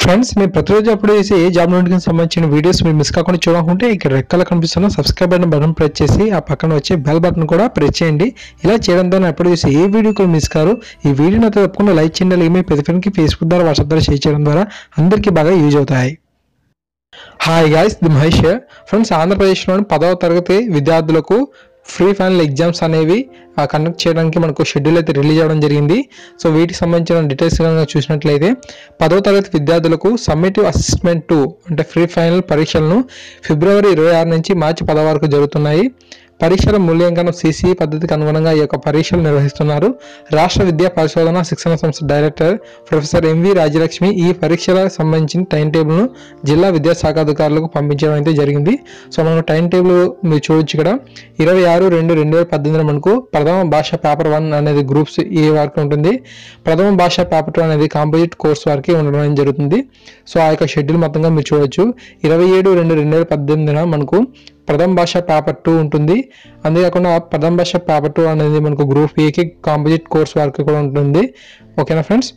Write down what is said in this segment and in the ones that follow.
Friends మీరు ప్రతిరోజు upload చేసే ఏ జాబ్ నోటిఫికేషన్ సంబంధించిన వీడియోస్ మీరు మిస్ కాకుండా చూడాలనుకుంటే ఇక్కడ రెక్కల కనిపిస్తున్న సబ్స్క్రైబ్ బటన్ ప్రెస్ చేసి ఆ పక్కన వచ్చే బెల్ బటన్ కూడా ప్రెస్ చేయండి. ఇలా చేయడం ద్వారా అప్లోడ్ చేసే ఏ వీడియో కూడా మిస్ కారు. ఈ వీడియోని అయితే తప్పకుండా లైక్ చేయండి. అలాగే మీ ప్రతి ఫ్రెండ్కి ఫేస్బుక్ ద్వారా వాట్సాప్ ద్వారా షేర్ చేయడం ద్వారా అందరికీ బాగా యూజ్ అవుతాయి. Hi guys, the Mahesh. Friends, ఆంధ్రప్రదేశ్లోని 10వ తరగతి విద్యార్థులకు ఫ్రీ ఫైనల్ ఎగ్జామ్స్ అనేవి కండక్ట్ చేయడానికి మనకు షెడ్యూల్ అయితే రిలీజ్ అవ్వడం జరిగింది. సో వీటికి సంబంధించిన డీటెయిల్స్ కనుక చూసినట్లయితే 10వ తరగతి విద్యార్థులకు సమ్మేటివ్ అసెస్మెంట్ 2 అంటే ఫ్రీ ఫైనల్ పరీక్షలను ఫిబ్రవరి 26 నుంచి మార్చి 10 వరకు జరుగుతున్నాయి. పరీక్షల మూల్యాంకనం CCE పద్ధతికి అనుగుణంగా ఈ యొక్క పరీక్షలు నిర్వహిస్తున్నారు. రాష్ట్ర విద్యా పరిశోధన శిక్షణ సంస్థ డైరెక్టర్ ప్రొఫెసర్ MV రాజ్యలక్ష్మి ఈ పరీక్షలకు సంబంధించిన టైం టేబుల్ను జిల్లా విద్యాశాఖ అధికారులకు పంపించడం అయితే జరిగింది. సో మనం టైం టేబుల్ మీరు చూడొచ్చు. ఇక్కడ 26/2/2018 మనకు ప్రథమ భాష పేపర్ 1 అనేది గ్రూప్స్ ఏ వరకు ఉంటుంది. ప్రథమ భాష పేపర్ 2 అనేది కాంపోజిట్ కోర్స్ వరకే ఉండడం జరుగుతుంది. సో ఆ యొక్క షెడ్యూల్ మొత్తంగా మీరు చూడొచ్చు. 27/2/2018 మనకు ప్రథమ భాష పేపర్ 2 ఉంటుంది. అంతేకాకుండా ప్రథమ భాష పేపర్ 2 అనేది మనకు గ్రూప్ ఏకి కాంపోజిట్ కోర్స్ వరకు కూడా ఉంటుంది. ఓకేనా ఫ్రెండ్స్?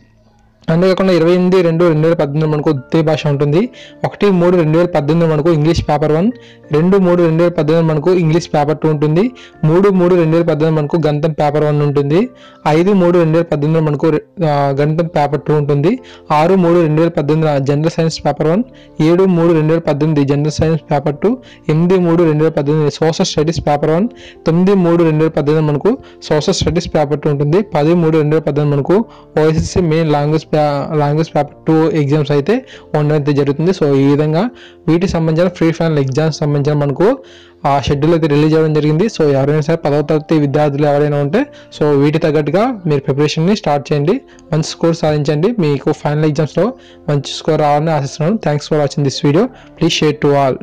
అంతేకాకుండా 28/2/2018 మనకు ద్వితీయ భాష ఉంటుంది. 1/3/2018 మనకు ఇంగ్లీష్ పేపర్ 1, 2/3/2018 మనకు ఇంగ్లీష్ పేపర్ 2 ఉంటుంది. 3/3/2018 మనకు గణితం పేపర్ 1 ఉంటుంది. 5/3/2018 మనకు గణితం పేపర్ 2 ఉంటుంది. 6/3/2018 general science paper 1, 7/3/2018 general science paper 2, 8/3/2018 social studies paper 1, 9/3/2018 మనకు సోషల్ స్టడీస్ పేపర్ 2 ఉంటుంది. 10/3/2018 మనకు OSSC main language paper 2 exams అయితే ఉండడం అయితే జరుగుతుంది. సో ఈ విధంగా వీటికి సంబంధించిన ఫ్రీ ఫైనల్ ఎగ్జామ్స్ సంబంధించిన మనకు ఆ షెడ్యూల్ అయితే రిలీజ్ అవ్వడం జరిగింది. సో ఎవరైనా సరే 10వ తరగతి విద్యార్థులు ఎవరైనా ఉంటే సో వీటి తగ్గట్టుగా మీరు ప్రిపరేషన్ని స్టార్ట్ చేయండి. మంచి స్కోర్ సాధించండి. మీకు ఫైనల్ ఎగ్జామ్స్లో మంచి స్కోర్ రావాలని ఆశిస్తున్నాను. Thanks for watching this video. Please share to all.